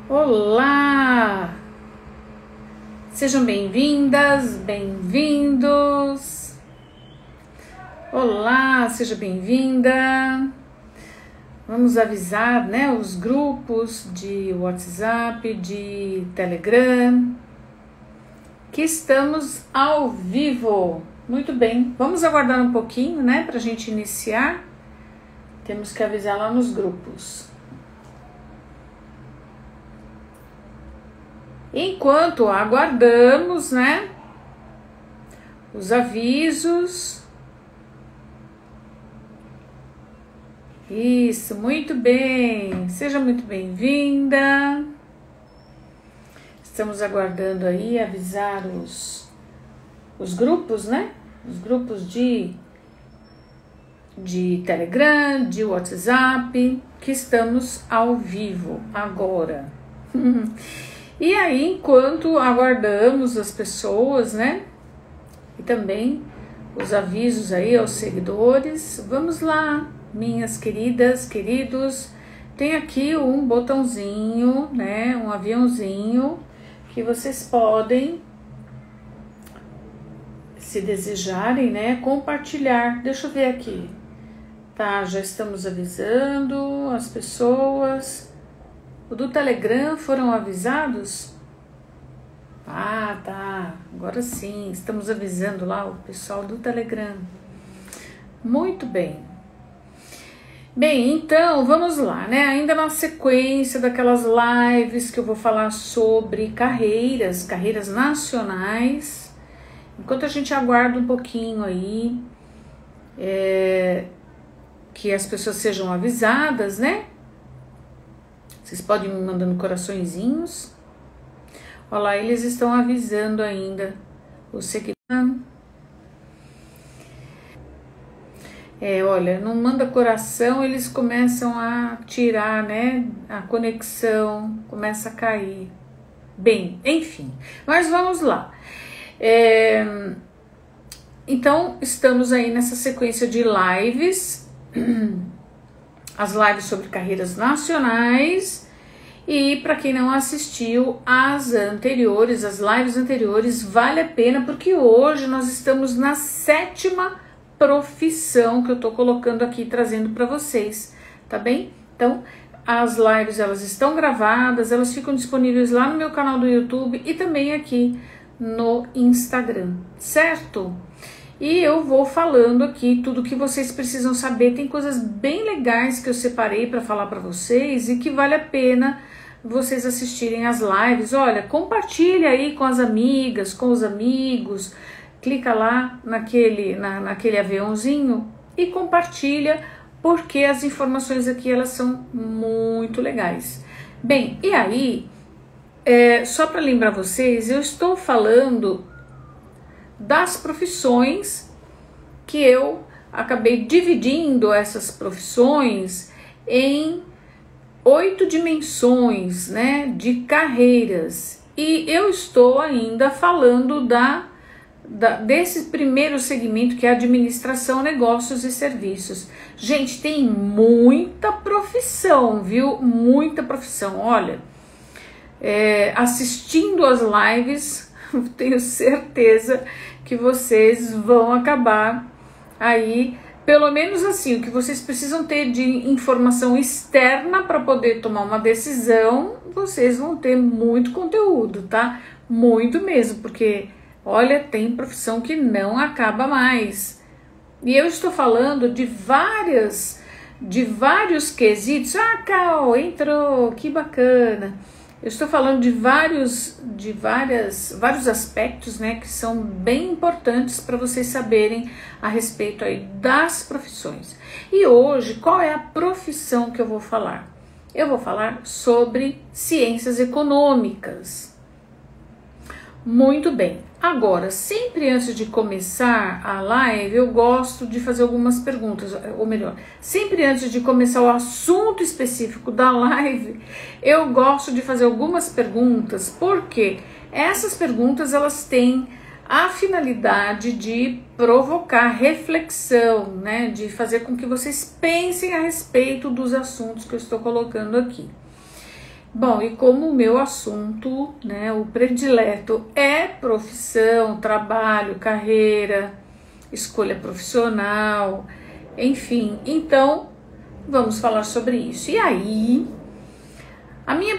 Olá! Sejam bem-vindas, bem-vindos. Olá, seja bem-vinda. Vamos avisar, né, os grupos de WhatsApp, de Telegram, que estamos ao vivo. Muito bem, vamos aguardar um pouquinho, né, para a gente iniciar. Temos que avisar lá nos grupos. Enquanto aguardamos, né, os avisos. Isso, muito bem. Seja muito bem-vinda. Estamos aguardando aí avisar os grupos, né? Os grupos de Telegram, de WhatsApp, que estamos ao vivo agora. E aí, enquanto aguardamos as pessoas, né? E também os avisos aí aos seguidores, vamos lá, minhas queridas, queridos. Tem aqui um botãozinho, né? Um aviãozinho que vocês podem, se desejarem, né? Compartilhar. Deixa eu ver aqui. Tá, já estamos avisando as pessoas. O do Telegram foram avisados? Ah, tá. Agora sim, estamos avisando lá o pessoal do Telegram. Muito bem. Bem, então, vamos lá, né? Ainda na sequência daquelas lives que eu vou falar sobre carreiras nacionais. Enquanto a gente aguarda um pouquinho aí, que as pessoas sejam avisadas, né? Vocês podem me mandando coraçõezinhos. Olha lá, eles estão avisando ainda o seguidor. Olha, não manda coração, eles começam a tirar, né? A conexão começa a cair. Bem, enfim, mas vamos lá. Então, estamos aí nessa sequência de lives. As lives sobre carreiras nacionais, e para quem não assistiu as lives anteriores, vale a pena, porque hoje nós estamos na 7ª profissão que eu tô colocando aqui, trazendo para vocês, tá bem? Então, as lives, elas estão gravadas, elas ficam disponíveis lá no meu canal do YouTube e também aqui no Instagram, certo? E eu vou falando aqui tudo que vocês precisam saber. Tem coisas bem legais que eu separei para falar para vocês e que vale a pena vocês assistirem as lives. Olha, compartilha aí com as amigas, com os amigos. Clica lá naquele aviãozinho e compartilha, porque as informações aqui elas são muito legais. Bem, e aí, só para lembrar vocês, eu estou falando das profissões, que eu acabei dividindo essas profissões em 8 dimensões, né, de carreiras, e eu estou ainda falando desse primeiro segmento, que é administração, negócios e serviços. Gente, tem muita profissão, viu? Muita profissão. Olha, assistindo as lives, tenho certeza que vocês vão acabar aí, pelo menos assim, o que vocês precisam ter de informação externa para poder tomar uma decisão, vocês vão ter muito conteúdo, tá? Muito mesmo, porque, olha, tem profissão que não acaba mais. E eu estou falando de vários quesitos. Ah, Cal, entrou, que bacana. Eu estou falando de vários aspectos, né, que são bem importantes para vocês saberem a respeito aí das profissões. E hoje, qual é a profissão que eu vou falar? Eu vou falar sobre ciências econômicas. Muito bem. Agora, sempre antes de começar a live, eu gosto de fazer algumas perguntas, ou melhor, sempre antes de começar o assunto específico da live, eu gosto de fazer algumas perguntas, porque essas perguntas, elas têm a finalidade de provocar reflexão, né, de fazer com que vocês pensem a respeito dos assuntos que eu estou colocando aqui. Bom, e como o meu assunto, né, o predileto é profissão, trabalho, carreira, escolha profissional, enfim, então vamos falar sobre isso. E aí, a minha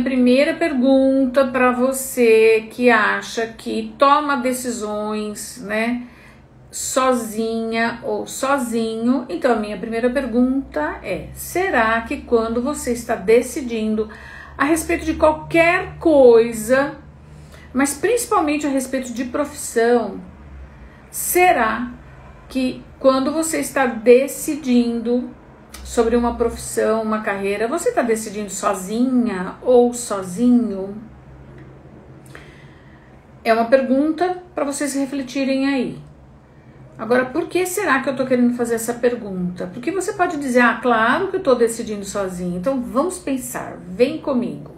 primeira pergunta para você que acha que toma decisões, né, sozinha ou sozinho, então a minha primeira pergunta é: será que quando você está decidindo a respeito de qualquer coisa, mas principalmente a respeito de profissão, será que quando você está decidindo sobre uma profissão, uma carreira, você está decidindo sozinha ou sozinho? É uma pergunta para vocês refletirem aí. Agora, por que será que eu tô querendo fazer essa pergunta? Porque você pode dizer, ah, claro que eu tô decidindo sozinho. Então, vamos pensar, vem comigo.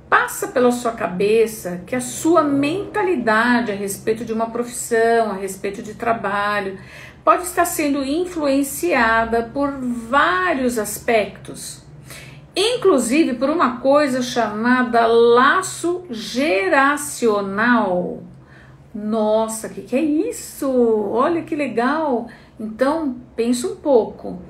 Passa pela sua cabeça que a sua mentalidade a respeito de uma profissão, a respeito de trabalho, pode estar sendo influenciada por vários aspectos. Inclusive por uma coisa chamada laço geracional. Nossa, que é isso? Olha que legal! Então, pensa um pouco.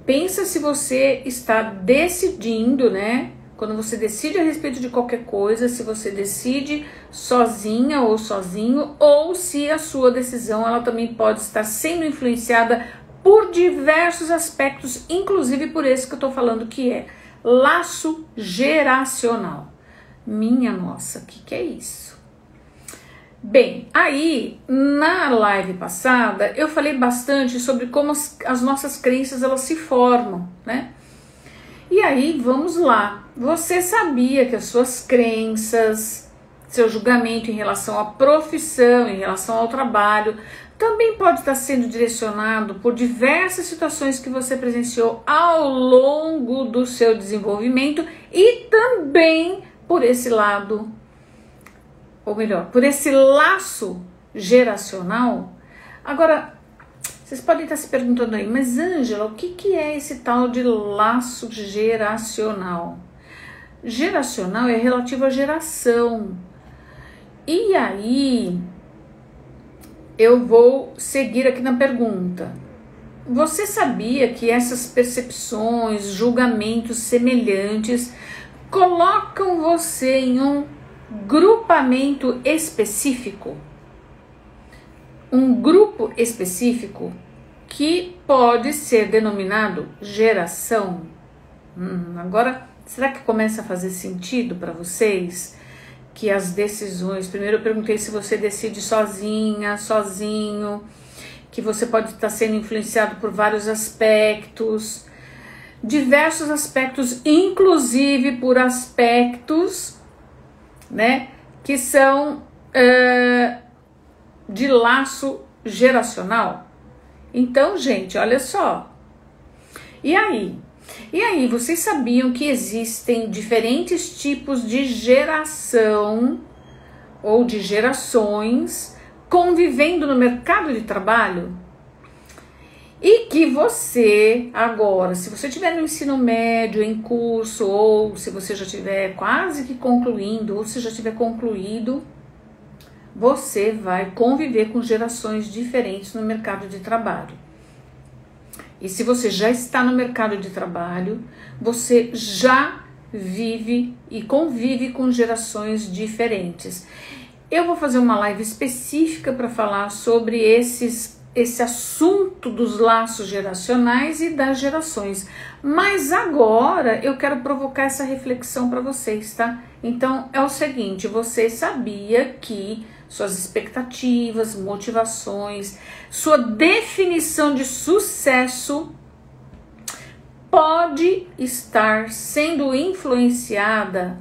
Pensa se você está decidindo, né? Quando você decide a respeito de qualquer coisa, se você decide sozinha ou sozinho, ou se a sua decisão ela também pode estar sendo influenciada por diversos aspectos, inclusive por esse que eu estou falando, que é laço geracional. Minha nossa, o que é isso? Bem, aí na live passada eu falei bastante sobre como as nossas crenças elas se formam, né? E aí vamos lá. Você sabia que as suas crenças, seu julgamento em relação à profissão, em relação ao trabalho, também pode estar sendo direcionado por diversas situações que você presenciou ao longo do seu desenvolvimento e também por esse lado, ou melhor, por esse laço geracional. Agora, vocês podem estar se perguntando aí, mas Ângela, o que é esse tal de laço geracional? Geracional é relativo à geração. E aí, eu vou seguir aqui na pergunta. Você sabia que essas percepções, julgamentos semelhantes colocam você em um grupamento específico? Um grupo específico que pode ser denominado geração. Agora, será que começa a fazer sentido para vocês que as decisões... Primeiro eu perguntei se você decide sozinha, sozinho, que você pode estar sendo influenciado por vários aspectos, diversos aspectos, inclusive por aspectos, né, que são de laço geracional. Então, gente, olha só. E aí, vocês sabiam que existem diferentes tipos de geração ou de gerações convivendo no mercado de trabalho? E que você agora, se você estiver no ensino médio, em curso, ou se você já estiver quase que concluindo, ou se já tiver concluído, você vai conviver com gerações diferentes no mercado de trabalho. E se você já está no mercado de trabalho, você já vive e convive com gerações diferentes. Eu vou fazer uma live específica para falar sobre esse assunto dos laços geracionais e das gerações. Mas agora eu quero provocar essa reflexão para vocês, tá? Então é o seguinte, você sabia que suas expectativas, motivações, sua definição de sucesso pode estar sendo influenciada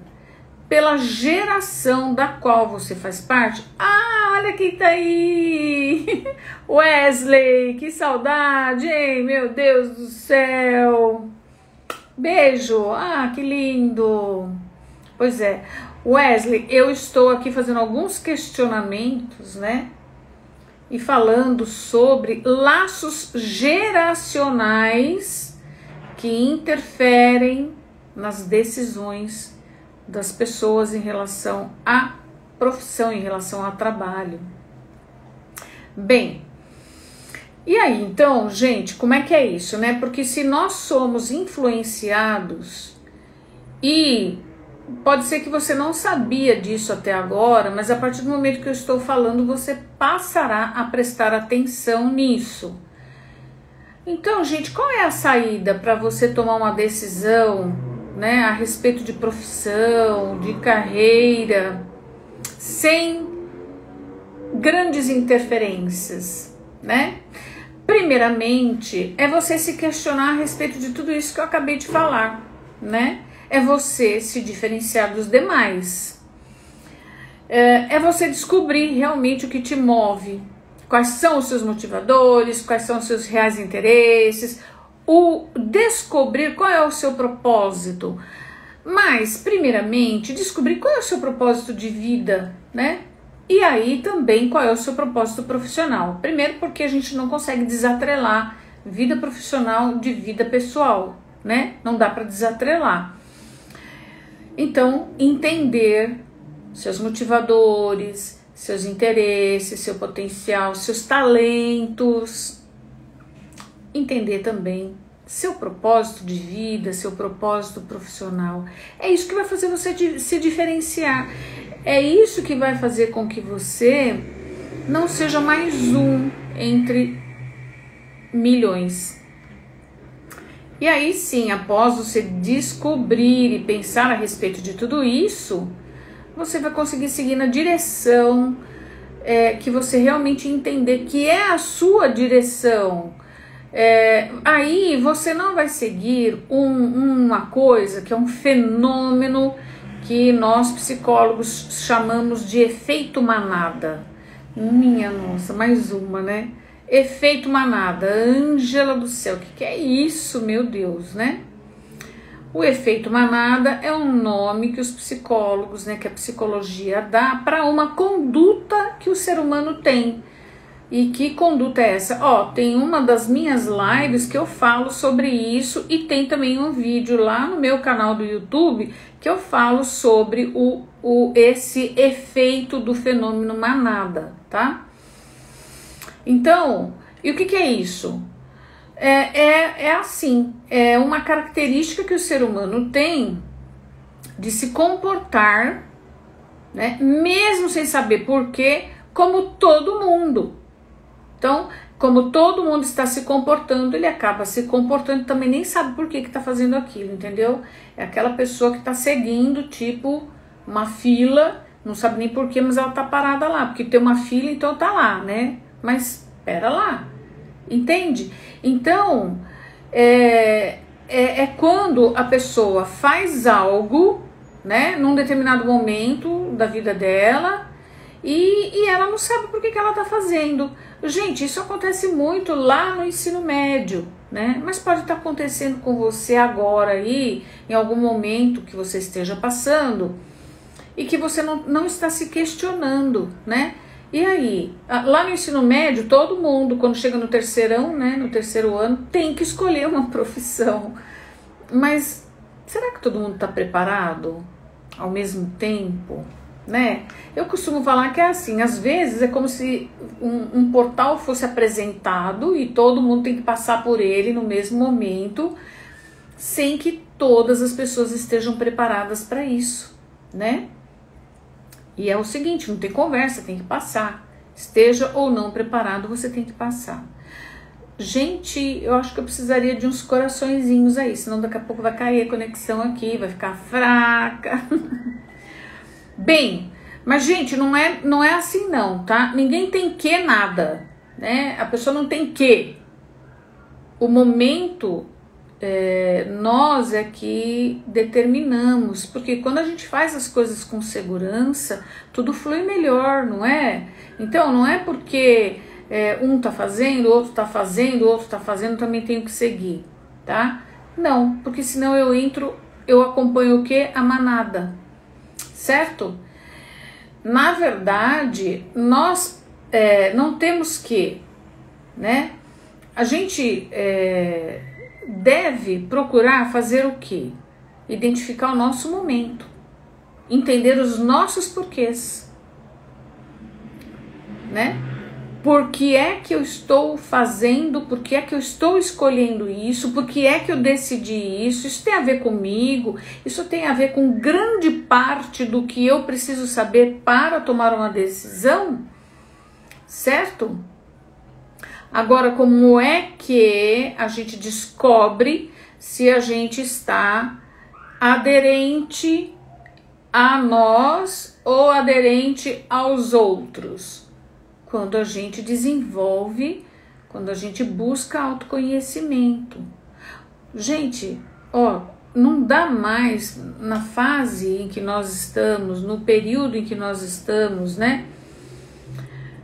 pela geração da qual você faz parte? Ah, olha quem tá aí! Wesley, que saudade, hein? Meu Deus do céu! Beijo! Ah, que lindo! Pois é, Wesley, eu estou aqui fazendo alguns questionamentos, né? E falando sobre laços geracionais que interferem nas decisões das pessoas em relação à profissão, em relação ao trabalho. Bem, e aí, então, gente, como é que é isso, né? Porque se nós somos influenciados, e pode ser que você não sabia disso até agora, mas a partir do momento que eu estou falando, você passará a prestar atenção nisso. Então, gente, qual é a saída para você tomar uma decisão, né, a respeito de profissão, de carreira, sem grandes interferências, né? Primeiramente, é você se questionar a respeito de tudo isso que eu acabei de falar, né? É você se diferenciar dos demais. É você descobrir realmente o que te move, quais são os seus motivadores, quais são os seus reais interesses, o descobrir qual é o seu propósito. Mas, primeiramente, descobrir qual é o seu propósito de vida, né? E aí também qual é o seu propósito profissional. Primeiro porque a gente não consegue desatrelar vida profissional de vida pessoal, né? Não dá para desatrelar. Então, entender seus motivadores, seus interesses, seu potencial, seus talentos. Entender também seu propósito de vida, seu propósito profissional. É isso que vai fazer você se diferenciar. É isso que vai fazer com que você não seja mais um entre milhões. E aí sim, após você descobrir e pensar a respeito de tudo isso, você vai conseguir seguir na direção que você realmente entender que é a sua direção. Aí você não vai seguir uma coisa que é um fenômeno que nós psicólogos chamamos de efeito manada. Minha nossa, mais uma, né? Efeito manada, Ângela do céu, o que é isso, meu Deus, né? O efeito manada é um nome que os psicólogos, né, que a psicologia dá para uma conduta que o ser humano tem. E que conduta é essa? Tem uma das minhas lives que eu falo sobre isso e tem também um vídeo lá no meu canal do YouTube que eu falo sobre esse efeito do fenômeno manada, tá? Então, e o que é isso? Assim, é uma característica que o ser humano tem de se comportar, né, mesmo sem saber porquê, como todo mundo. Então, como todo mundo está se comportando, ele acaba se comportando, também nem sabe por que está fazendo aquilo, entendeu? É aquela pessoa que está seguindo, tipo, uma fila, não sabe nem porquê, mas ela está parada lá, porque tem uma fila, então tá lá, né? Mas, pera lá, entende? Então, é quando a pessoa faz algo, né, num determinado momento da vida dela, e ela não sabe por que ela está fazendo. Gente, isso acontece muito lá no ensino médio, né? Mas pode estar acontecendo com você agora aí, em algum momento que você esteja passando, e que você não está se questionando, né? E aí, lá no ensino médio, todo mundo, quando chega no terceirão, né, no terceiro ano, tem que escolher uma profissão. Mas será que todo mundo está preparado ao mesmo tempo? Né? Eu costumo falar que é assim, às vezes é como se um portal fosse apresentado e todo mundo tem que passar por ele no mesmo momento, sem que todas as pessoas estejam preparadas para isso, né? E é o seguinte, não tem conversa, tem que passar. Esteja ou não preparado, você tem que passar. Gente, eu acho que eu precisaria de uns coraçõezinhos aí, senão daqui a pouco vai cair a conexão aqui, vai ficar fraca. Bem, mas gente, não é assim não, tá? Ninguém tem que nada, né? A pessoa não tem que. O momento, nós é que determinamos, porque quando a gente faz as coisas com segurança, tudo flui melhor, não é? Então, não é porque um tá fazendo, o outro tá fazendo, o outro tá fazendo, também tenho que seguir, tá? Não, porque senão eu acompanho o quê? A manada. Certo? Na verdade, nós não temos que, né? A gente deve procurar fazer o quê? identificar o nosso momento, entender os nossos porquês, né? Por que é que eu estou fazendo, por que é que eu estou escolhendo isso, por que é que eu decidi isso, isso tem a ver comigo, isso tem a ver com grande parte do que eu preciso saber para tomar uma decisão, certo? Agora, como é que a gente descobre se a gente está aderente a nós ou aderente aos outros? Quando a gente desenvolve, quando a gente busca autoconhecimento. Gente, ó, não dá mais na fase em que nós estamos, no período em que nós estamos, né?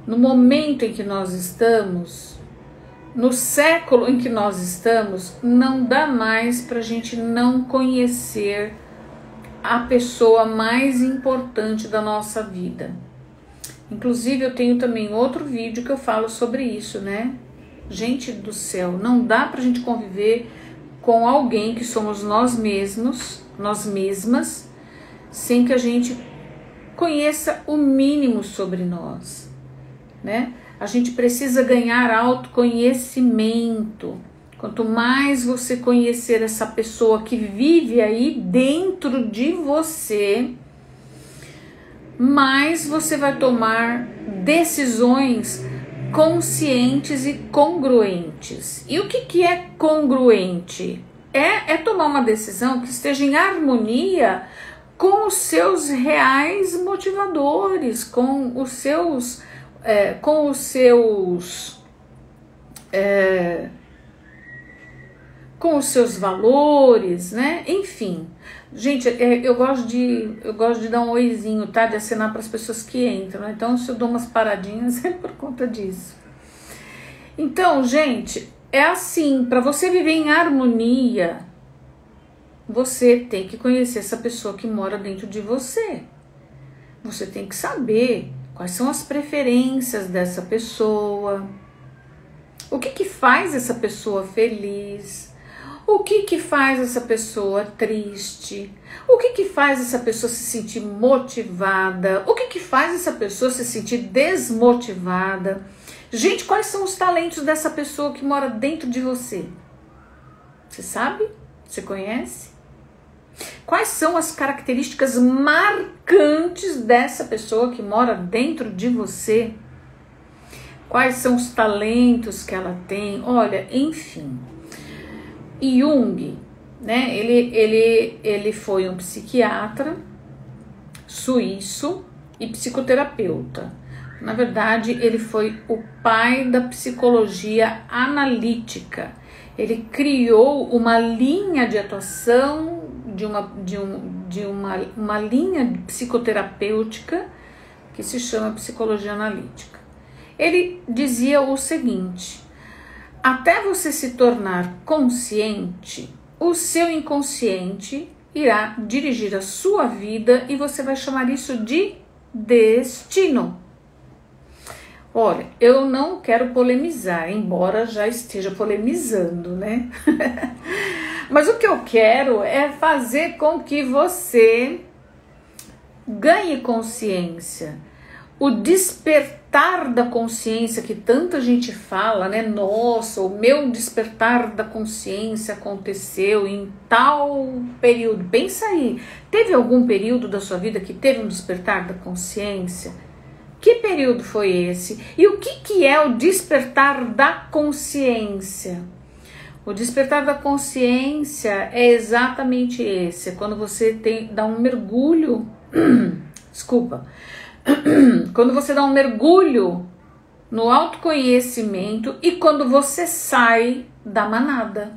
No momento em que nós estamos, no século em que nós estamos, não dá mais para a gente não conhecer a pessoa mais importante da nossa vida. Inclusive eu tenho também outro vídeo que eu falo sobre isso, né? Gente do céu, não dá pra gente conviver com alguém que somos nós mesmos, nós mesmas, sem que a gente conheça o mínimo sobre nós, né? A gente precisa ganhar autoconhecimento. Quanto mais você conhecer essa pessoa que vive aí dentro de você, mais você vai tomar decisões conscientes e congruentes. E o que é congruente? É tomar uma decisão que esteja em harmonia com os seus reais motivadores, com os seus valores, né? Enfim, gente, eu gosto de dar um oizinho, tá? De acenar para as pessoas que entram, né? Então, se eu dou umas paradinhas é por conta disso. Então, gente, é assim, para você viver em harmonia, você tem que conhecer essa pessoa que mora dentro de você. Você tem que saber quais são as preferências dessa pessoa, o que faz essa pessoa feliz, o que faz essa pessoa triste, o que faz essa pessoa se sentir motivada, o que faz essa pessoa se sentir desmotivada. Gente, quais são os talentos dessa pessoa que mora dentro de você? Você sabe? Você conhece? Quais são as características marcantes dessa pessoa que mora dentro de você? Quais são os talentos que ela tem? Olha, enfim. Jung, né? Ele foi um psiquiatra suíço e psicoterapeuta. Na verdade, ele foi o pai da psicologia analítica. Ele criou uma linha de atuação uma linha psicoterapêutica que se chama psicologia analítica. Ele dizia o seguinte: até você se tornar consciente, o seu inconsciente irá dirigir a sua vida e você vai chamar isso de destino. Olha, eu não quero polemizar, embora já esteja polemizando, né? Mas o que eu quero é fazer com que você ganhe consciência. O despertar da consciência que tanta gente fala, né? Nossa, o meu despertar da consciência aconteceu em tal período. Pensa aí, teve algum período da sua vida que teve um despertar da consciência? Que período foi esse? E o que é o despertar da consciência? O despertar da consciência é exatamente esse, é quando você dá um mergulho, quando você dá um mergulho no autoconhecimento e quando você sai da manada.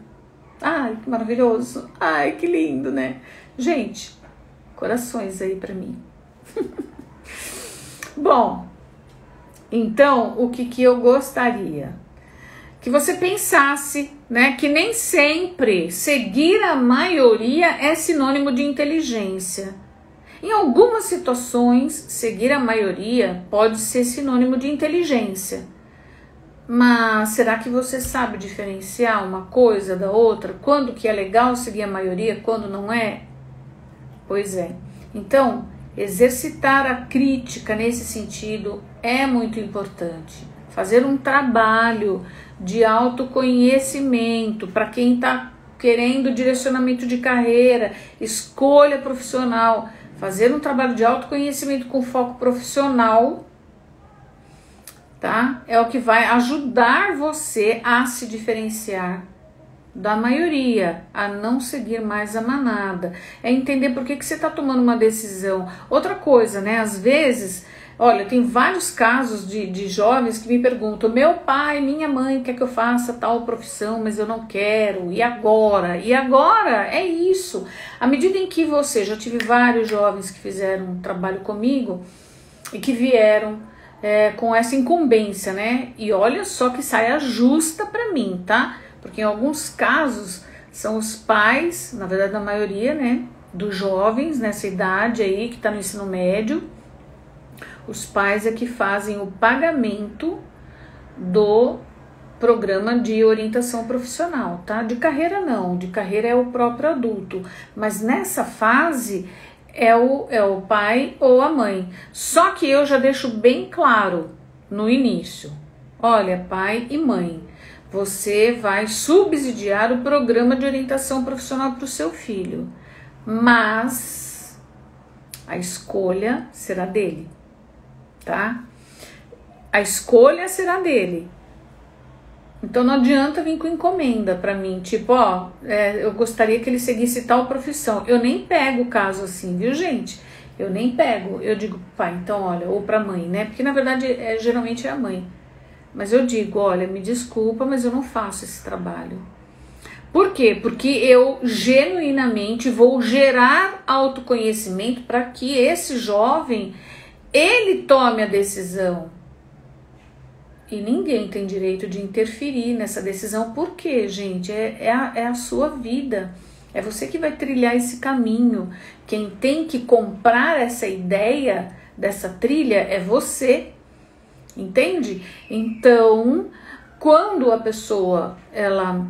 Ai, que maravilhoso, ai, que lindo, né? Gente, corações aí pra mim. Bom, então, o que eu gostaria? Que você pensasse, né, que nem sempre seguir a maioria é sinônimo de inteligência. Em algumas situações, seguir a maioria pode ser sinônimo de inteligência. Mas será que você sabe diferenciar uma coisa da outra? Quando que é legal seguir a maioria, quando não é? Pois é. Então, exercitar a crítica nesse sentido é muito importante. Fazer um trabalho de autoconhecimento para quem está querendo direcionamento de carreira, escolha profissional, fazer um trabalho de autoconhecimento com foco profissional, tá? É o que vai ajudar você a se diferenciar da maioria, a não seguir mais a manada, é entender por que você está tomando uma decisão. Outra coisa, né, às vezes, olha, tem vários casos de jovens que me perguntam, meu pai, minha mãe quer que eu faça tal profissão, mas eu não quero, e agora? E agora é isso, à medida em que você, já tive vários jovens que fizeram um trabalho comigo, e que vieram com essa incumbência, né, e olha só que saia justa pra mim, tá? Porque em alguns casos são os pais, na verdade na maioria, né, dos jovens nessa idade aí que está no ensino médio, os pais é que fazem o pagamento do programa de orientação profissional, tá? De carreira não, de carreira é o próprio adulto, mas nessa fase é o pai ou a mãe. Só que eu já deixo bem claro no início, olha, pai e mãe, você vai subsidiar o programa de orientação profissional para o seu filho, mas a escolha será dele, tá? A escolha será dele. Então não adianta vir com encomenda para mim, tipo, ó, eu gostaria que ele seguisse tal profissão. Eu nem pego o caso assim, viu, gente? Eu nem pego. Eu digo, pai, então olha, ou para mãe, né? Porque na verdade geralmente é a mãe. Mas eu digo, olha, me desculpa, mas eu não faço esse trabalho. Por quê? Porque eu genuinamente vou gerar autoconhecimento para que esse jovem, ele tome a decisão. E ninguém tem direito de interferir nessa decisão. Por quê, gente? É a sua vida. É você que vai trilhar esse caminho. Quem tem que comprar essa ideia dessa trilha é você. Entende? Então, quando a pessoa ela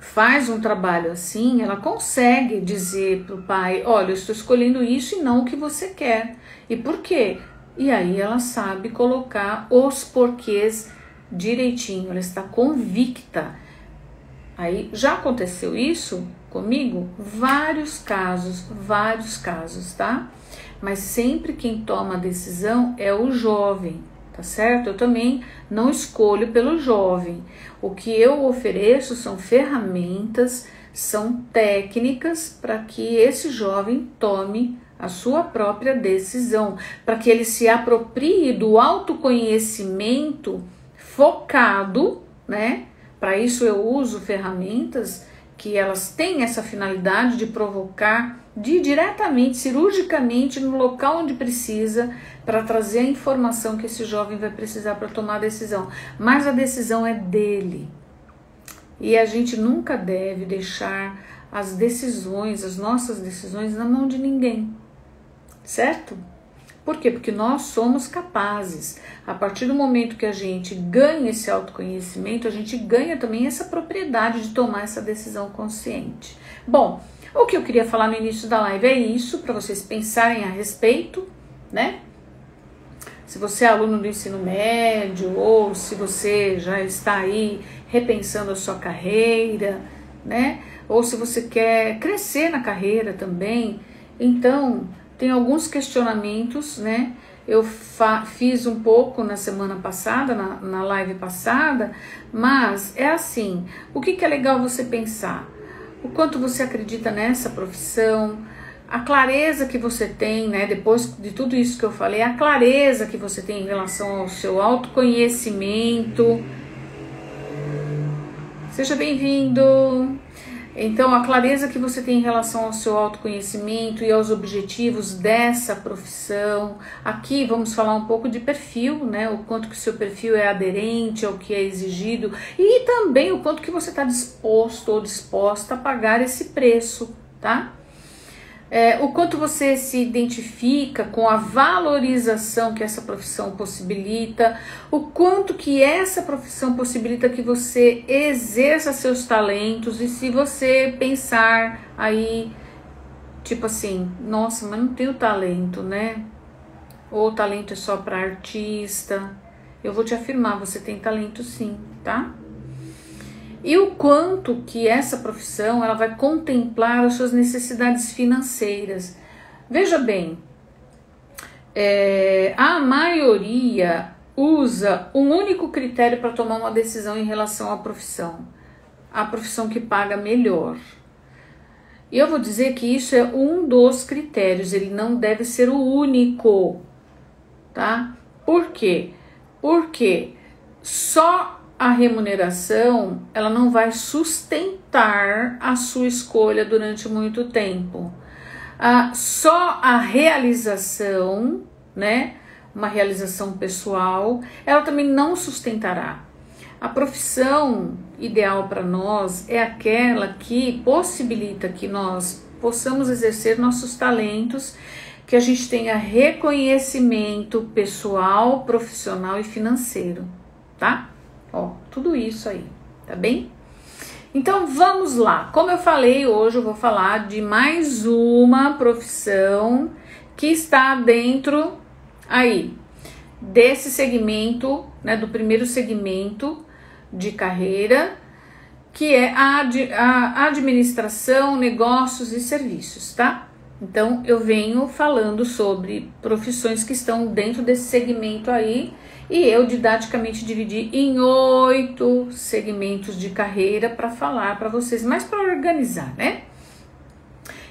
faz um trabalho assim, ela consegue dizer para o pai, olha, eu estou escolhendo isso e não o que você quer. E por quê? E aí ela sabe colocar os porquês direitinho, ela está convicta. Aí já aconteceu isso comigo? Vários casos, tá? Mas sempre quem toma a decisão é o jovem. Tá certo? Eu também não escolho pelo jovem. O que eu ofereço são ferramentas, são técnicas para que esse jovem tome a sua própria decisão, para que ele se aproprie do autoconhecimento focado, né? Para isso eu uso ferramentas que elas têm essa finalidade de provocar diretamente, cirurgicamente, no local onde precisa, para trazer a informação que esse jovem vai precisar para tomar a decisão. Mas a decisão é dele. E a gente nunca deve deixar as decisões, as nossas decisões, na mão de ninguém. Certo? Por quê? Porque nós somos capazes. A partir do momento que a gente ganha esse autoconhecimento, a gente ganha também essa propriedade de tomar essa decisão consciente. Bom, o que eu queria falar no início da live é isso, para vocês pensarem a respeito, né? Se você é aluno do ensino médio ou se você já está aí repensando a sua carreira, né? Ou se você quer crescer na carreira também, então tem alguns questionamentos, né? Eu fiz um pouco na semana passada, na live passada, mas é assim, o que é legal você pensar? O quanto você acredita nessa profissão, a clareza que você tem, né? Depois de tudo isso que eu falei, a clareza que você tem em relação ao seu autoconhecimento. Seja bem-vindo! Então, a clareza que você tem em relação ao seu autoconhecimento e aos objetivos dessa profissão. Aqui vamos falar um pouco de perfil, né? O quanto que o seu perfil é aderente ao que é exigido e também o quanto que você está disposto ou disposta a pagar esse preço, tá? O quanto você se identifica com a valorização que essa profissão possibilita, o quanto que essa profissão possibilita que você exerça seus talentos e se você pensar aí Tipo assim, nossa, mas não tenho talento, né? Ou o talento é só para artista. Eu vou te afirmar, você tem talento sim, tá? E o quanto que essa profissão ela vai contemplar as suas necessidades financeiras. Veja bem, a maioria usa um único critério para tomar uma decisão em relação à profissão. A profissão que paga melhor. E eu vou dizer que isso é um dos critérios, ele não deve ser o único, tá? Por quê? Porque só a remuneração, ela não vai sustentar a sua escolha durante muito tempo. Só a realização, né? Uma realização pessoal, ela também não sustentará. A profissão ideal para nós é aquela que possibilita que nós possamos exercer nossos talentos, que a gente tenha reconhecimento pessoal, profissional e financeiro, tá? Ó, tudo isso aí, tá bem? Então vamos lá. Como eu falei, hoje eu vou falar de mais uma profissão que está dentro aí desse segmento, né, do primeiro segmento de carreira, que é a administração, negócios e serviços, tá? Então eu venho falando sobre profissões que estão dentro desse segmento aí, e eu didaticamente dividi em 8 segmentos de carreira para falar para vocês, mas para organizar, né?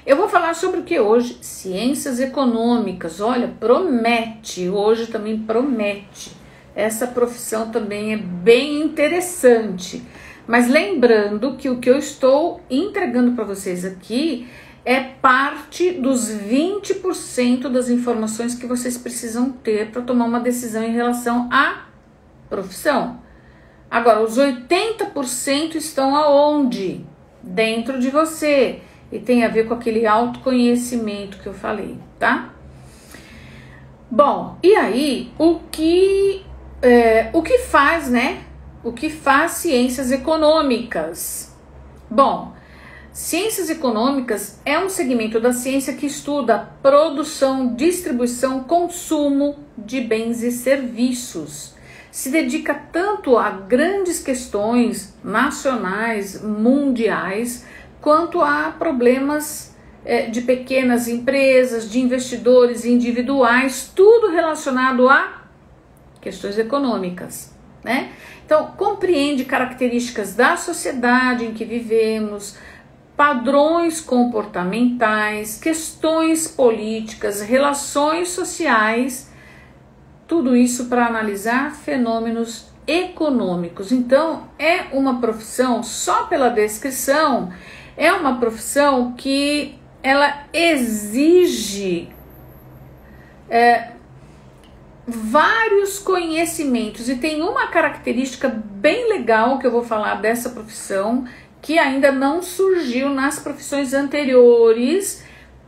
Eu vou falar sobre o que hoje? Ciências econômicas. Olha, promete, hoje também promete. Essa profissão também é bem interessante. Mas lembrando que o que eu estou entregando para vocês aqui é parte dos 20% das informações que vocês precisam ter para tomar uma decisão em relação à profissão. Agora, os 80% estão aonde? Dentro de você. E tem a ver com aquele autoconhecimento que eu falei, tá? Bom, e aí, o que faz, né? O que faz ciências econômicas? Bom, ciências econômicas é um segmento da ciência que estuda a produção, distribuição, consumo de bens e serviços. Se dedica tanto a grandes questões nacionais, mundiais, quanto a problemas de pequenas empresas, de investidores individuais, tudo relacionado a questões econômicas, né? Então, compreende características da sociedade em que vivemos, padrões comportamentais, questões políticas, relações sociais, tudo isso para analisar fenômenos econômicos. Então, é uma profissão, só pela descrição, é uma profissão que ela exige vários conhecimentos, e tem uma característica bem legal que eu vou falar dessa profissão, que ainda não surgiu nas profissões anteriores,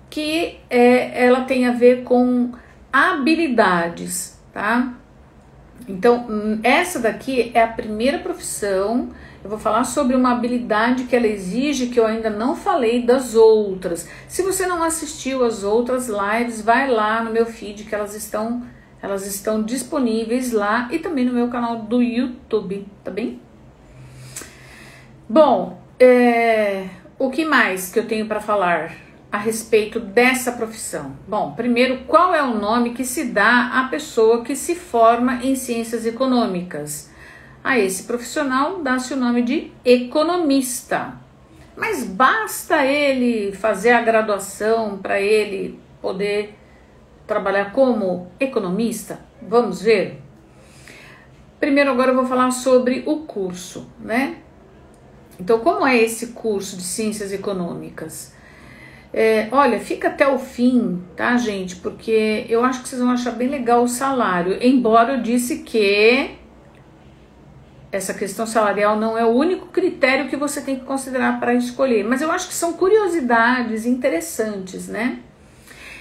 que ela tem a ver com habilidades, tá? Então, essa daqui é a primeira profissão. Eu vou falar sobre uma habilidade que ela exige, que eu ainda não falei das outras. Se você não assistiu às outras lives, vai lá no meu feed, que elas estão disponíveis lá, e também no meu canal do YouTube, tá bem? Bom, o que mais que eu tenho para falar a respeito dessa profissão? Bom, primeiro, qual é o nome que se dá à pessoa que se forma em ciências econômicas? A esse profissional dá-se o nome de economista. Mas basta ele fazer a graduação para ele poder trabalhar como economista? Vamos ver? Primeiro, agora eu vou falar sobre o curso, né? Então, como é esse curso de ciências econômicas? Olha, fica até o fim, tá, gente? Porque eu acho que vocês vão achar bem legal o salário. Embora eu disse que essa questão salarial não é o único critério que você tem que considerar para escolher. Mas eu acho que são curiosidades interessantes, né?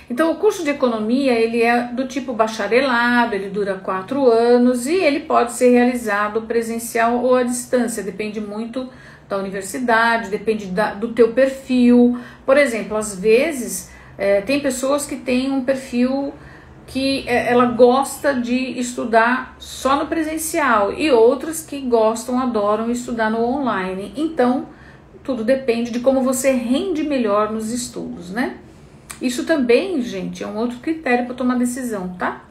Então, o curso de economia, ele é do tipo bacharelado, ele dura 4 anos e ele pode ser realizado presencial ou à distância, depende muito da universidade, depende do teu perfil. Por exemplo, às vezes Tem pessoas que têm um perfil que ela gosta de estudar só no presencial e outras que gostam, adoram estudar no online. Então, tudo depende de como você rende melhor nos estudos, né? Isso também, gente, é um outro critério para tomar decisão, tá?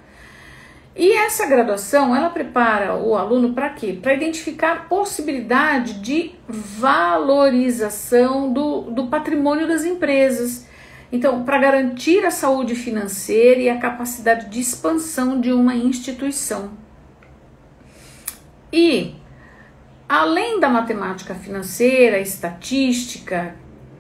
E essa graduação, ela prepara o aluno para quê? Para identificar a possibilidade de valorização do patrimônio das empresas. Então, para garantir a saúde financeira e a capacidade de expansão de uma instituição. E, além da matemática financeira, estatística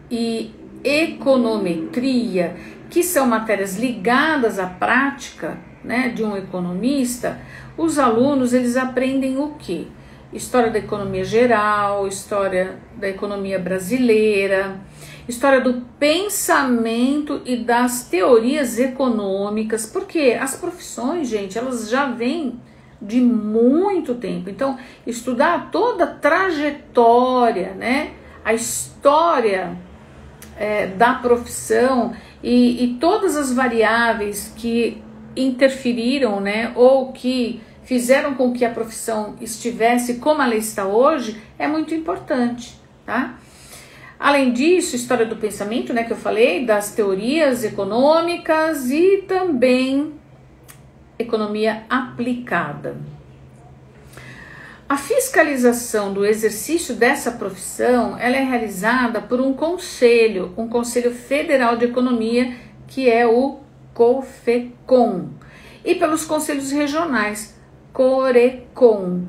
e econometria, que são matérias ligadas à prática, né, de um economista, os alunos eles aprendem o quê? História da economia geral, história da economia brasileira, história do pensamento e das teorias econômicas, porque as profissões, gente, elas já vêm de muito tempo. Então, estudar toda a trajetória, né, a história da profissão e todas as variáveis que interferiram, né, ou que fizeram com que a profissão estivesse como ela está hoje, é muito importante, tá? Além disso, história do pensamento, né, que eu falei, das teorias econômicas e também economia aplicada. A fiscalização do exercício dessa profissão, ela é realizada por um Conselho Federal de Economia, que é o COFECON, e pelos conselhos regionais, CORECON.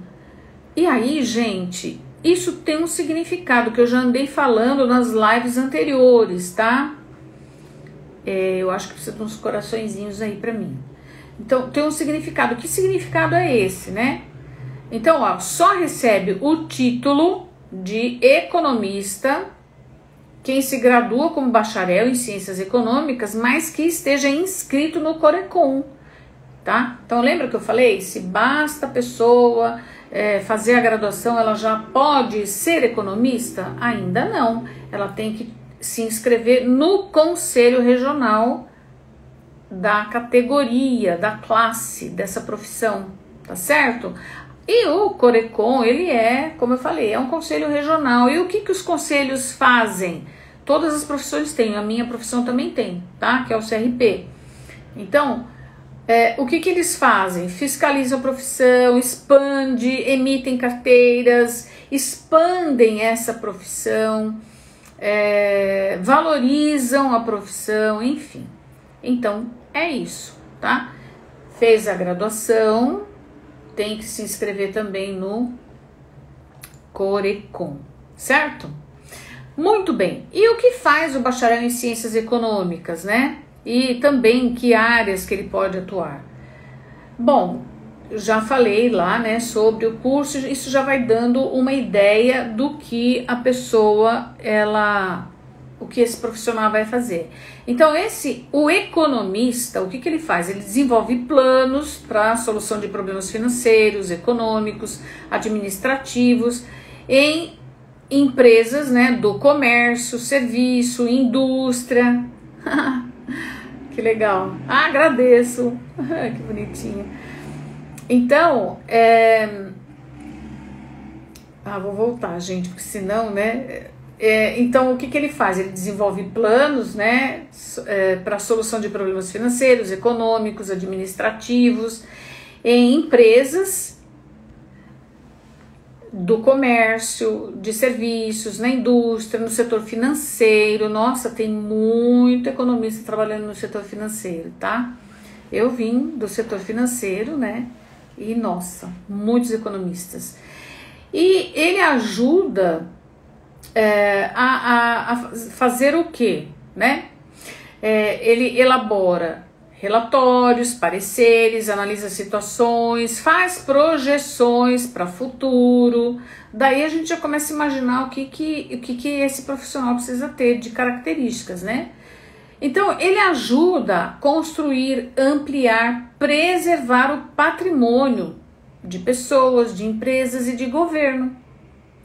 E aí, gente, isso tem um significado que eu já andei falando nas lives anteriores, tá? Eu acho que precisa de uns coraçõezinhos aí pra mim. Então, tem um significado. Que significado é esse, né? Então, ó, só recebe o título de economista quem se gradua como bacharel em ciências econômicas, mas que esteja inscrito no CORECON, tá? Então, lembra que eu falei? Se basta a pessoa fazer a graduação, ela já pode ser economista? Ainda não. Ela tem que se inscrever no Conselho Regional da categoria, da classe, dessa profissão, tá certo? E o CORECON, ele como eu falei, é um conselho regional. E o que os conselhos fazem? Todas as profissões têm, a minha profissão também tem, tá? Que é o CRP. Então, o que eles fazem? Fiscalizam a profissão, emitem carteiras, expandem essa profissão, valorizam a profissão, enfim. Então, é isso, tá? Fez a graduação, tem que se inscrever também no CORECON, certo? Muito bem. E o que faz o bacharel em ciências econômicas, né? E também que áreas que ele pode atuar? Bom, já falei lá, né, sobre o curso, isso já vai dando uma ideia do que a pessoa, o que esse profissional vai fazer. Então, o economista, o que ele faz? Ele desenvolve planos para a solução de problemas financeiros, econômicos, administrativos, em empresas, né, do comércio, serviço, indústria. Que legal. Agradeço. Que bonitinho. Então, vou voltar, gente, porque senão, né... Então, o que ele faz? Ele desenvolve planos, né, para a solução de problemas financeiros, econômicos, administrativos, em empresas do comércio, de serviços, na indústria, no setor financeiro. Nossa, tem muito economista trabalhando no setor financeiro, tá? Eu vim do setor financeiro, né, e nossa, muitos economistas. E ele ajuda... a fazer o quê, né? Ele elabora relatórios, pareceres, analisa situações, faz projeções para futuro. Daí a gente já começa a imaginar o que esse profissional precisa ter de características, né? Então, ele ajuda a construir, ampliar, preservar o patrimônio de pessoas, de empresas e de governo,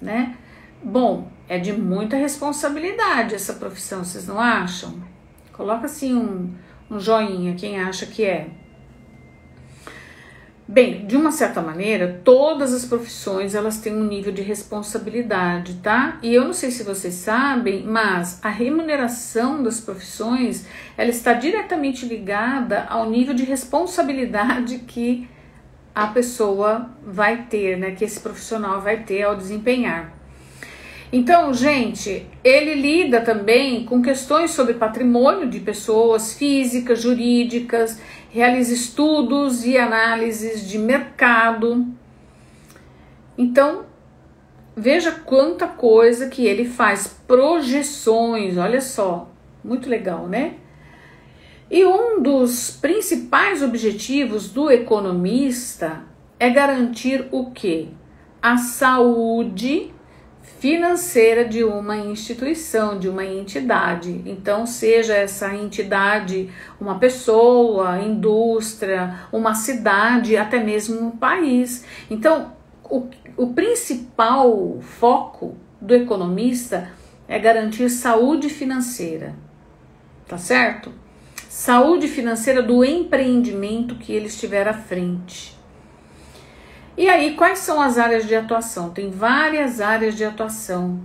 né? Bom, é de muita responsabilidade essa profissão, vocês não acham? Coloca assim um joinha, quem acha que é. Bem, de uma certa maneira, todas as profissões elas têm um nível de responsabilidade, tá? E eu não sei se vocês sabem, mas a remuneração das profissões ela está diretamente ligada ao nível de responsabilidade que a pessoa vai ter, né? Que esse profissional vai ter ao desempenhar. Então, gente, ele lida também com questões sobre patrimônio de pessoas físicas, jurídicas, realiza estudos e análises de mercado. Então, veja quanta coisa que ele faz, projeções, olha só, muito legal, né? E um dos principais objetivos do economista é garantir o quê? A saúde financeira de uma instituição, de uma entidade. Então, seja essa entidade uma pessoa, indústria, uma cidade, até mesmo um país. Então, o principal foco do economista é garantir saúde financeira, tá certo? Saúde financeira do empreendimento que ele estiver à frente. E aí, quais são as áreas de atuação? Tem várias áreas de atuação.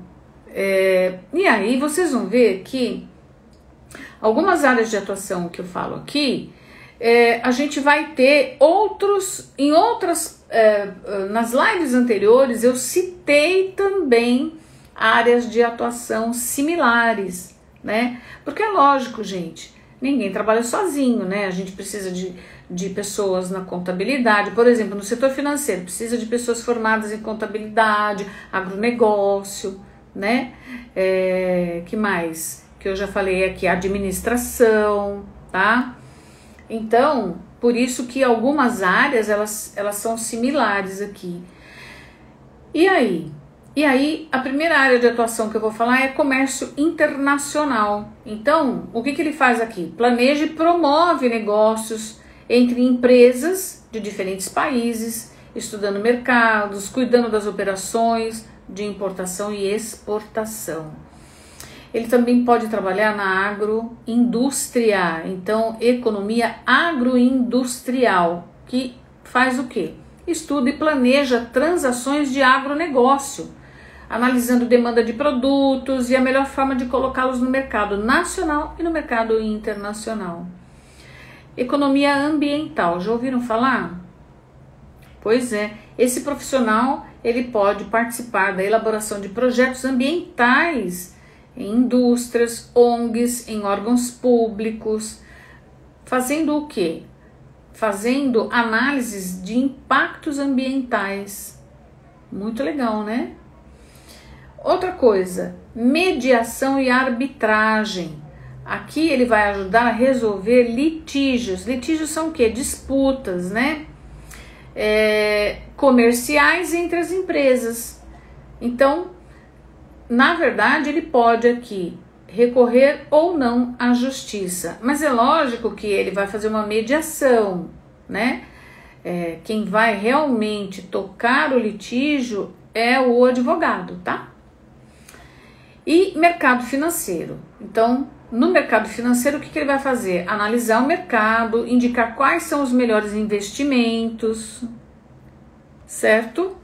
E aí, vocês vão ver que algumas áreas de atuação que eu falo aqui, a gente vai ter nas lives anteriores, eu citei também áreas de atuação similares, né? Porque é lógico, gente, ninguém trabalha sozinho, né? A gente precisa de pessoas na contabilidade, por exemplo, no setor financeiro, precisa de pessoas formadas em contabilidade, agronegócio, né? Que mais? Que eu já falei aqui, administração, tá? Então, por isso que algumas áreas, elas são similares aqui. E aí, a primeira área de atuação que eu vou falar é comércio internacional. Então, o que ele faz aqui? Planeja e promove negócios entre empresas de diferentes países, estudando mercados, cuidando das operações de importação e exportação. Ele também pode trabalhar na agroindústria, então economia agroindustrial, que faz o quê? Estuda e planeja transações de agronegócio, analisando demanda de produtos e a melhor forma de colocá-los no mercado nacional e no mercado internacional. Economia ambiental, já ouviram falar? Pois é, esse profissional ele pode participar da elaboração de projetos ambientais em indústrias, ONGs, em órgãos públicos, fazendo o quê? Fazendo análises de impactos ambientais. Muito legal, né? Outra coisa, mediação e arbitragem. Aqui ele vai ajudar a resolver litígios. Litígios são o quê? Disputas, né? Comerciais entre as empresas. Então, na verdade, ele pode aqui recorrer ou não à justiça. Mas é lógico que ele vai fazer uma mediação, né? Quem vai realmente tocar o litígio é o advogado, tá? E mercado financeiro. Então, no mercado financeiro, o que ele vai fazer? Analisar o mercado, indicar quais são os melhores investimentos, certo?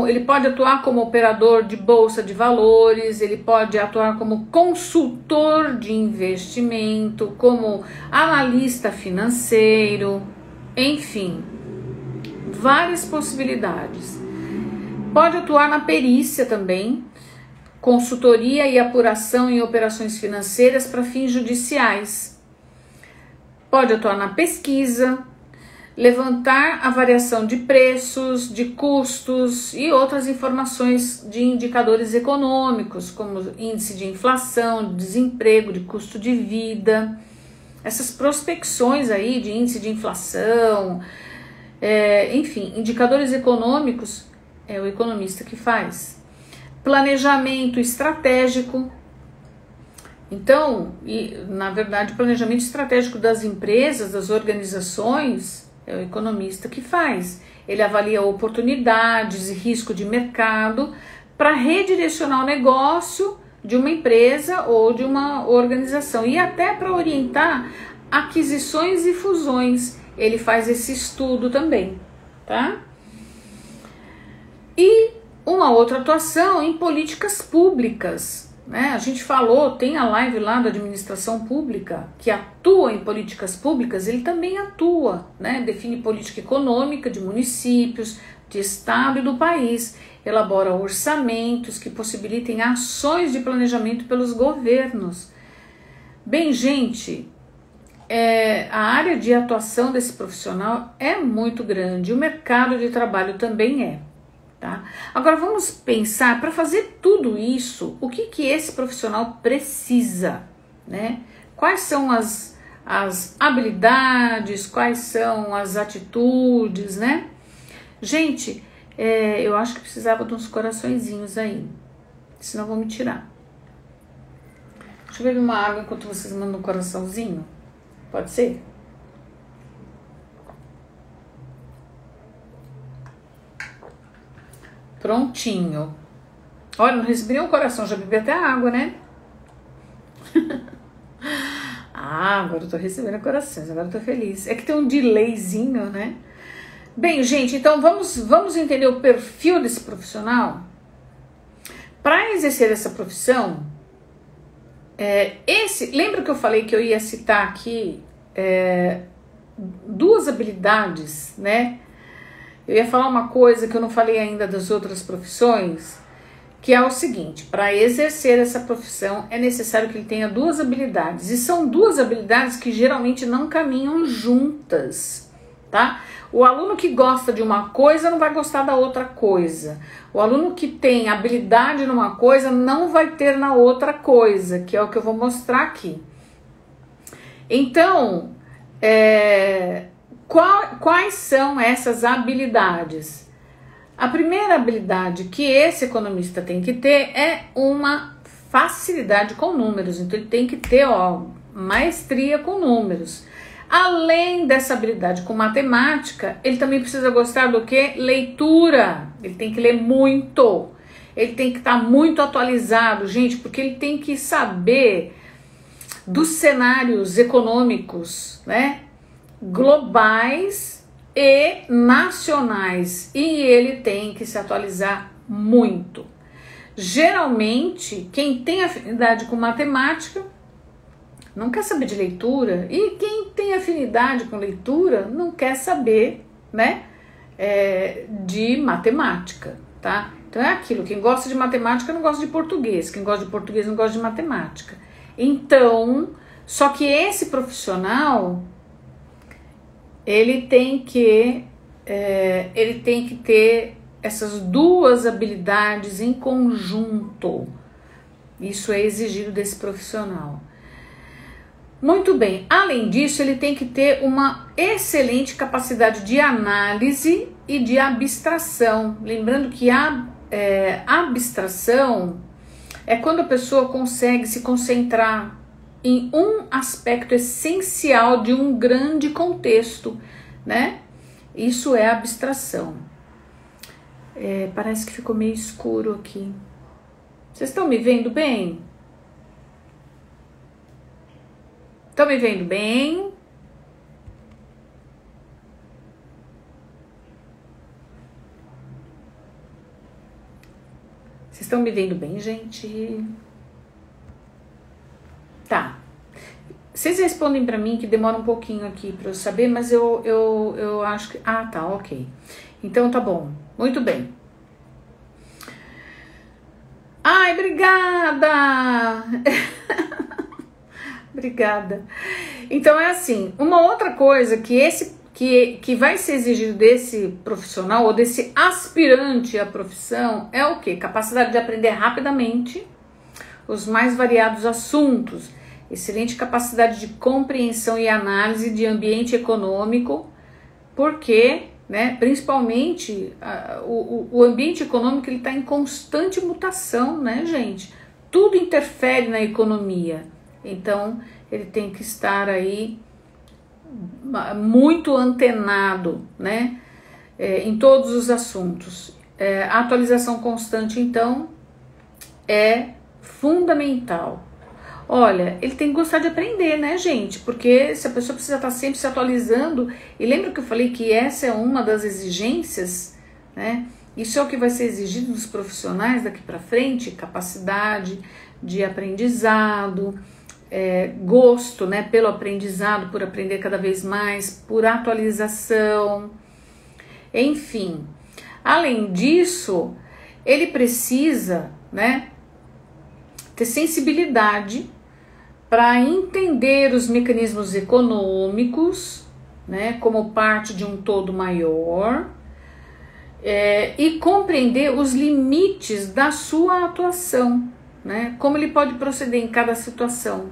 Ele pode atuar como operador de bolsa de valores, ele pode atuar como consultor de investimento, como analista financeiro, enfim, várias possibilidades. Pode atuar na perícia também, consultoria e apuração em operações financeiras para fins judiciais. Pode atuar na pesquisa, levantar a variação de preços, de custos e outras informações de indicadores econômicos, como índice de inflação, de desemprego, de custo de vida. Essas prospecções aí de índice de inflação, enfim, indicadores econômicos é o economista que faz. Planejamento estratégico. Então, na verdade, o planejamento estratégico das empresas, das organizações, é o economista que faz. Ele avalia oportunidades e risco de mercado para redirecionar o negócio de uma empresa ou de uma organização, e até para orientar aquisições e fusões, ele faz esse estudo também, tá? E uma outra atuação em políticas públicas, né? A gente falou, tem a live lá da administração pública, que atua em políticas públicas, ele também atua, né? Define política econômica de municípios, de estado e do país, elabora orçamentos que possibilitem ações de planejamento pelos governos. Bem, gente, a área de atuação desse profissional é muito grande, o mercado de trabalho também é. Tá? Agora vamos pensar, para fazer tudo isso, o que esse profissional precisa, né? Quais são as habilidades, quais são as atitudes, né? Gente, eu acho que precisava de uns coraçõezinhos aí, senão vou me tirar. Deixa eu beber uma água enquanto vocês mandam um coraçãozinho, pode ser? Prontinho. Olha, não recebi um coração, já bebi até água, né? Agora eu tô recebendo corações, agora eu tô feliz. É que tem um delayzinho, né? Bem, gente, então vamos entender o perfil desse profissional. Para exercer essa profissão, lembra que eu falei que eu ia citar aqui duas habilidades, né? Eu ia falar uma coisa que eu não falei ainda das outras profissões, que é o seguinte: para exercer essa profissão é necessário que ele tenha duas habilidades, e são duas habilidades que geralmente não caminham juntas, tá? O aluno que gosta de uma coisa não vai gostar da outra coisa. O aluno que tem habilidade numa coisa não vai ter na outra coisa, que é o que eu vou mostrar aqui. Então, quais são essas habilidades? A primeira habilidade que esse economista tem que ter é uma facilidade com números. Então ele tem que ter maestria com números. Além dessa habilidade com matemática, ele também precisa gostar do que? Leitura. Ele tem que ler muito. Ele tem que estar muito atualizado, gente, porque ele tem que saber dos cenários econômicos, né? Globais e nacionais, e ele tem que se atualizar muito. Geralmente, quem tem afinidade com matemática não quer saber de leitura, e quem tem afinidade com leitura não quer saber, né, de matemática, tá? Então é aquilo, quem gosta de matemática não gosta de português, quem gosta de português não gosta de matemática. Então, só que esse profissional, ele tem que ter essas duas habilidades em conjunto. Isso é exigido desse profissional. Muito bem, além disso, ele tem que ter uma excelente capacidade de análise e de abstração. Lembrando que a abstração é quando a pessoa consegue se concentrar em um aspecto essencial de um grande contexto, né? Isso é abstração. Parece que ficou meio escuro aqui. Vocês estão me vendo bem? Estão me vendo bem? Vocês estão me vendo bem, gente? Tá. Vocês respondem pra mim, que demora um pouquinho aqui pra eu saber, mas eu acho que... Ah, tá, ok. Então tá bom. Muito bem. Ai, obrigada! Obrigada. Então é assim, uma outra coisa que vai ser exigido desse profissional ou desse aspirante à profissão é o quê? Capacidade de aprender rapidamente os mais variados assuntos, excelente capacidade de compreensão e análise de ambiente econômico, porque, né, principalmente o ambiente econômico está em constante mutação, né, gente? Tudo interfere na economia. Então, ele tem que estar aí muito antenado, né, em todos os assuntos. A atualização constante, então, é fundamental. Olha, ele tem que gostar de aprender, né, gente? Porque se a pessoa precisa estar sempre se atualizando, e lembra que eu falei que essa é uma das exigências, né? Isso é o que vai ser exigido dos profissionais daqui para frente, capacidade de aprendizado, gosto, né, pelo aprendizado, por aprender cada vez mais, por atualização, enfim. Além disso, ele precisa, né, ter sensibilidade para entender os mecanismos econômicos, né, como parte de um todo maior, e compreender os limites da sua atuação, né, como ele pode proceder em cada situação.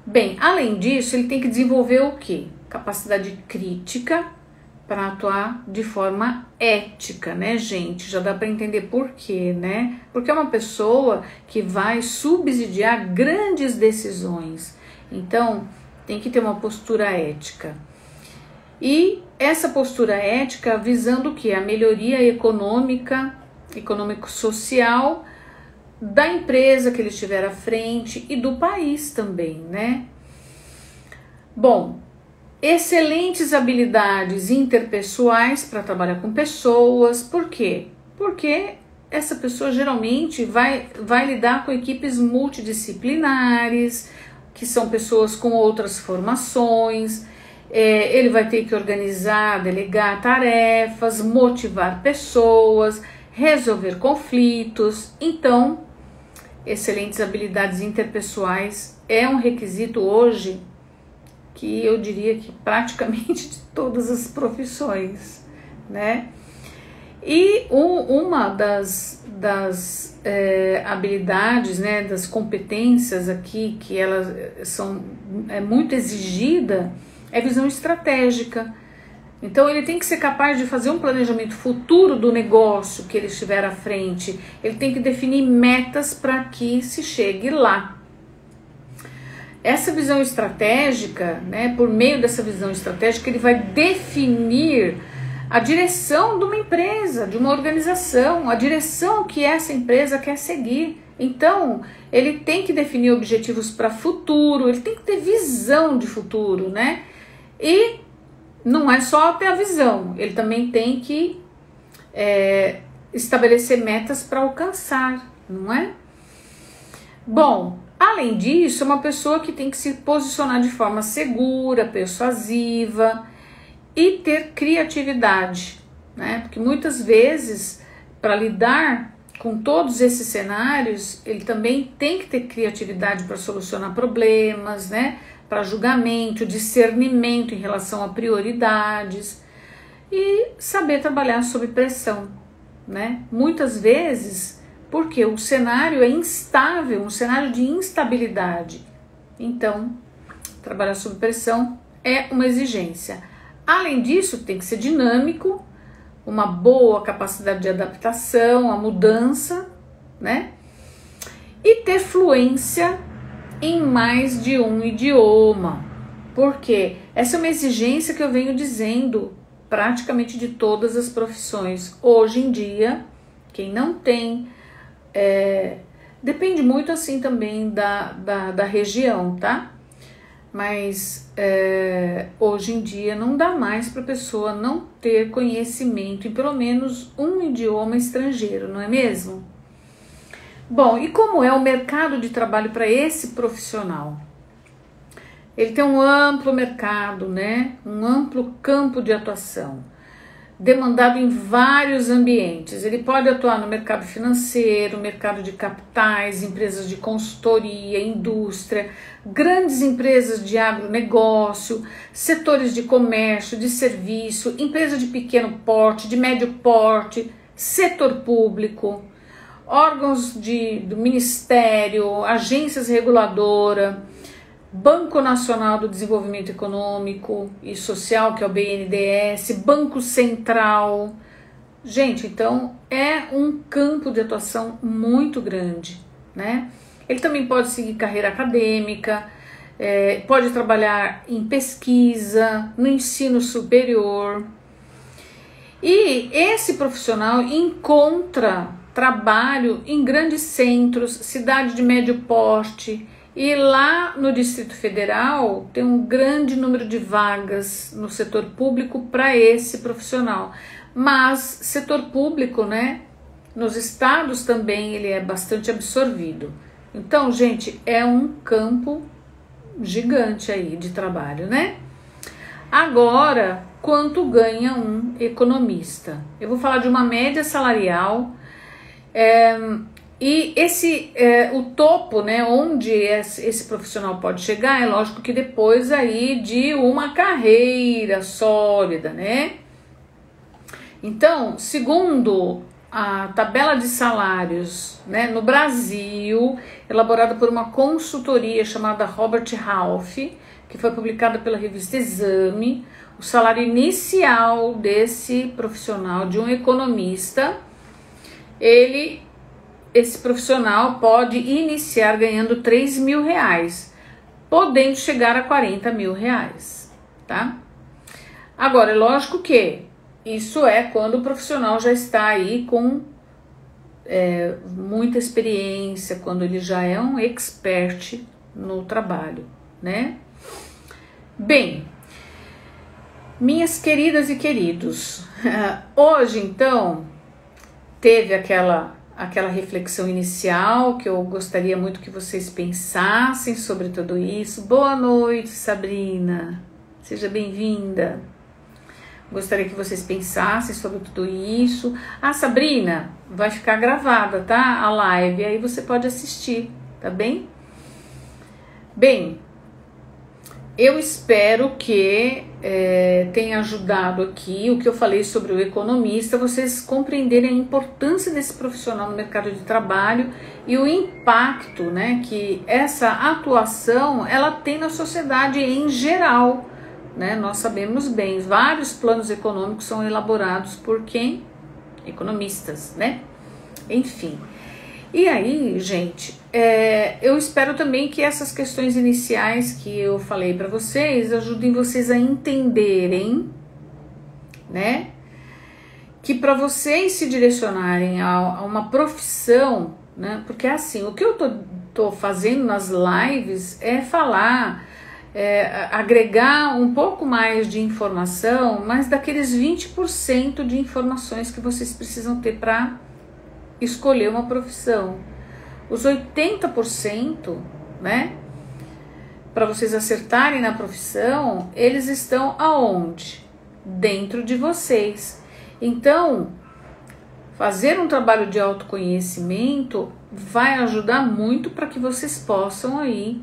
Bem, além disso, ele tem que desenvolver o quê? Capacidade crítica para atuar de forma ética, né, gente? Já dá para entender por quê, né? Porque é uma pessoa que vai subsidiar grandes decisões. Então, tem que ter uma postura ética. E essa postura ética visando o quê? A melhoria econômica, econômico-social da empresa que ele estiver à frente e do país também, né? Bom, excelentes habilidades interpessoais para trabalhar com pessoas. Por quê? Porque essa pessoa geralmente vai lidar com equipes multidisciplinares, que são pessoas com outras formações. Ele vai ter que organizar, delegar tarefas, motivar pessoas, resolver conflitos. Então, excelentes habilidades interpessoais é um requisito hoje que eu diria que praticamente de todas as profissões, né? E uma das habilidades, né, das competências aqui que elas são muito exigida é visão estratégica. Então ele tem que ser capaz de fazer um planejamento futuro do negócio que ele estiver à frente. Ele tem que definir metas para que se chegue lá. Essa visão estratégica, né, por meio dessa visão estratégica, ele vai definir a direção de uma empresa, de uma organização, a direção que essa empresa quer seguir. Então, ele tem que definir objetivos para futuro, ele tem que ter visão de futuro, né? E não é só ter a visão, ele também tem que estabelecer metas para alcançar, não é? Bom, além disso, é uma pessoa que tem que se posicionar de forma segura, persuasiva e ter criatividade, né? Porque muitas vezes, para lidar com todos esses cenários, ele também tem que ter criatividade para solucionar problemas, né? Para julgamento, discernimento em relação a prioridades e saber trabalhar sob pressão, né? Muitas vezes, porque o cenário é instável, um cenário de instabilidade. Então, trabalhar sob pressão é uma exigência. Além disso, tem que ser dinâmico, uma boa capacidade de adaptação à mudança, né? E ter fluência em mais de um idioma. Porque essa é uma exigência que eu venho dizendo praticamente de todas as profissões. Hoje em dia, quem não tem, depende muito assim também da região, tá? Mas hoje em dia não dá mais para a pessoa não ter conhecimento em pelo menos um idioma estrangeiro, não é mesmo? Bom, e como é o mercado de trabalho para esse profissional? Ele tem um amplo mercado, né? Um amplo campo de atuação, demandado em vários ambientes. Ele pode atuar no mercado financeiro, mercado de capitais, empresas de consultoria, indústria, grandes empresas de agronegócio, setores de comércio, de serviço, empresa de pequeno porte, de médio porte, setor público, órgãos do Ministério, agências reguladoras, Banco Nacional do Desenvolvimento Econômico e Social, que é o BNDES, Banco Central. Gente, então é um campo de atuação muito grande, né? Ele também pode seguir carreira acadêmica, pode trabalhar em pesquisa, no ensino superior. E esse profissional encontra trabalho em grandes centros, cidade de médio porte, e lá no Distrito Federal tem um grande número de vagas no setor público para esse profissional. Mas setor público, né, nos estados também ele é bastante absorvido. Então, gente, é um campo gigante aí de trabalho, né? Agora, quanto ganha um economista? Eu vou falar de uma média salarial, e o topo, né, onde esse profissional pode chegar, é lógico que depois aí de uma carreira sólida, né? Então, segundo a tabela de salários, né, no Brasil, elaborada por uma consultoria chamada Robert Half, que foi publicada pela revista Exame, o salário inicial desse profissional, de um economista, esse profissional pode iniciar ganhando R$3.000, podendo chegar a R$40.000, tá? Agora, é lógico que isso é quando o profissional já está aí com muita experiência, quando ele já é um expert no trabalho, né? Bem, minhas queridas e queridos, hoje então teve aquela reflexão inicial que eu gostaria muito que vocês pensassem sobre tudo isso. Boa noite, Sabrina, seja bem-vinda. Gostaria que vocês pensassem sobre tudo isso. Sabrina, vai ficar gravada, tá? A live, aí você pode assistir, tá bem? Bem, eu espero que tenha ajudado aqui o que eu falei sobre o economista, vocês compreenderem a importância desse profissional no mercado de trabalho e o impacto, né, que essa atuação ela tem na sociedade em geral, né? Nós sabemos bem, vários planos econômicos são elaborados por quem? Economistas, né? Enfim. E aí, gente, eu espero também que essas questões iniciais que eu falei para vocês ajudem vocês a entenderem, né, que para vocês se direcionarem a uma profissão, né, porque assim, o que eu tô fazendo nas lives é falar, agregar um pouco mais de informação, mas daqueles 20% de informações que vocês precisam ter para escolher uma profissão. Os 80%, né, para vocês acertarem na profissão, eles estão aonde? Dentro de vocês. Então, fazer um trabalho de autoconhecimento vai ajudar muito para que vocês possam aí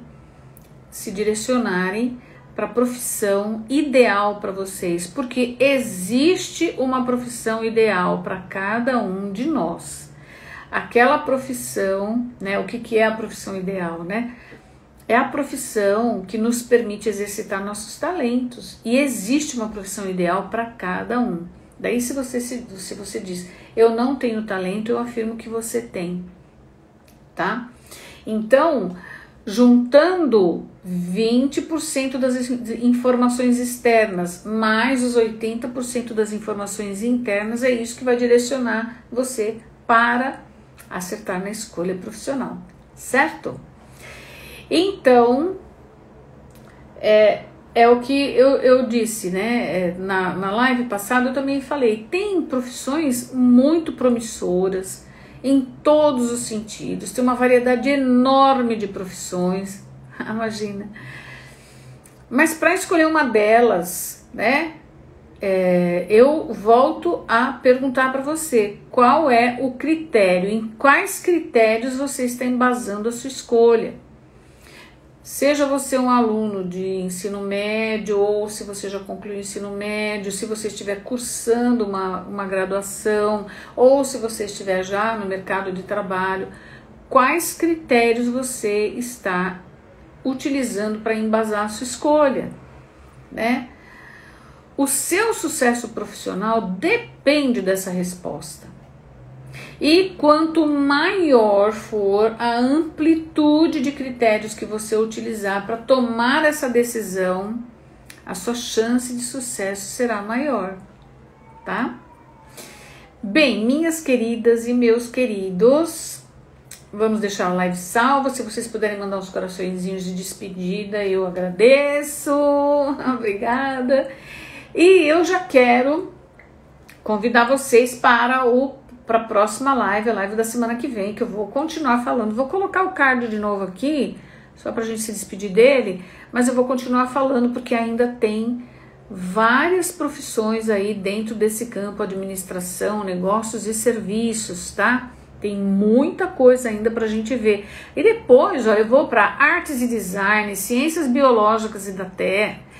se direcionarem para a profissão ideal para vocês, porque existe uma profissão ideal para cada um de nós. Aquela profissão, né? O que é a profissão ideal, né? É a profissão que nos permite exercitar nossos talentos. E existe uma profissão ideal para cada um. Daí se você diz, eu não tenho talento, eu afirmo que você tem, tá? Então, juntando 20% das informações externas mais os 80% das informações internas, é isso que vai direcionar você para acertar na escolha profissional, certo? Então, é o que eu disse, né? Na live passada eu também falei, tem profissões muito promissoras em todos os sentidos, tem uma variedade enorme de profissões, imagina. Mas para escolher uma delas, né? Eu volto a perguntar para você, qual é o critério, em quais critérios você está embasando a sua escolha? Seja você um aluno de ensino médio, ou se você já concluiu o ensino médio, se você estiver cursando uma graduação, ou se você estiver já no mercado de trabalho, quais critérios você está utilizando para embasar a sua escolha, né? O seu sucesso profissional depende dessa resposta. E quanto maior for a amplitude de critérios que você utilizar para tomar essa decisão, a sua chance de sucesso será maior, tá? Bem, minhas queridas e meus queridos, vamos deixar a live salva. Se vocês puderem mandar uns coraçõezinhos de despedida, eu agradeço. Obrigada. E eu já quero convidar vocês para a próxima live, a live da semana que vem, que eu vou continuar falando. Vou colocar o card de novo aqui, só para a gente se despedir dele, mas eu vou continuar falando porque ainda tem várias profissões aí dentro desse campo: administração, negócios e serviços, tá? Tem muita coisa ainda pra gente ver. E depois, ó, eu vou para artes e design, ciências biológicas e da terra,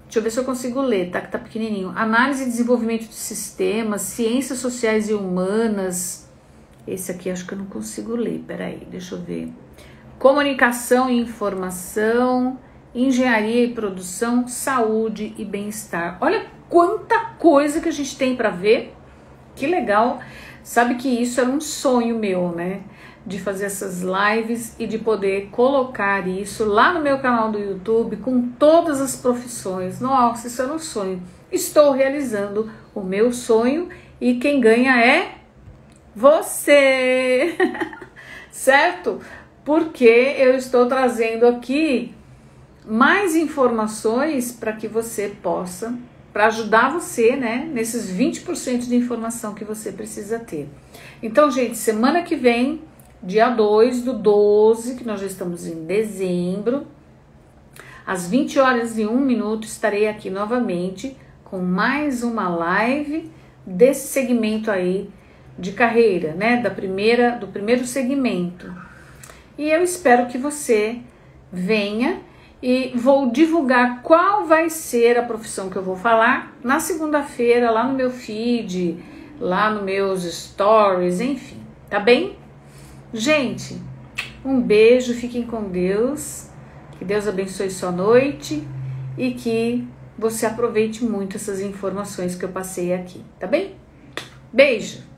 deixa eu ver se eu consigo ler, tá? Que tá pequenininho. Análise e desenvolvimento de sistemas, ciências sociais e humanas. Esse aqui acho que eu não consigo ler, peraí, deixa eu ver. Comunicação e informação, engenharia e produção, saúde e bem-estar. Olha quanta coisa que a gente tem para ver. Que legal. Sabe que isso era um sonho meu, né? De fazer essas lives e de poder colocar isso lá no meu canal do YouTube com todas as profissões. Nossa, isso era um sonho. Estou realizando o meu sonho e quem ganha é você. Certo? Porque eu estou trazendo aqui mais informações para que você possa, para ajudar você, né, nesses 20% de informação que você precisa ter. Então, gente, semana que vem, dia 2/12, que nós já estamos em dezembro, às 20h01, estarei aqui novamente com mais uma live desse segmento aí de carreira, né, do primeiro segmento. E eu espero que você venha. E vou divulgar qual vai ser a profissão que eu vou falar na segunda-feira, lá no meu feed, lá nos meus stories, enfim, tá bem? Gente, um beijo, fiquem com Deus, que Deus abençoe sua noite e que você aproveite muito essas informações que eu passei aqui, tá bem? Beijo!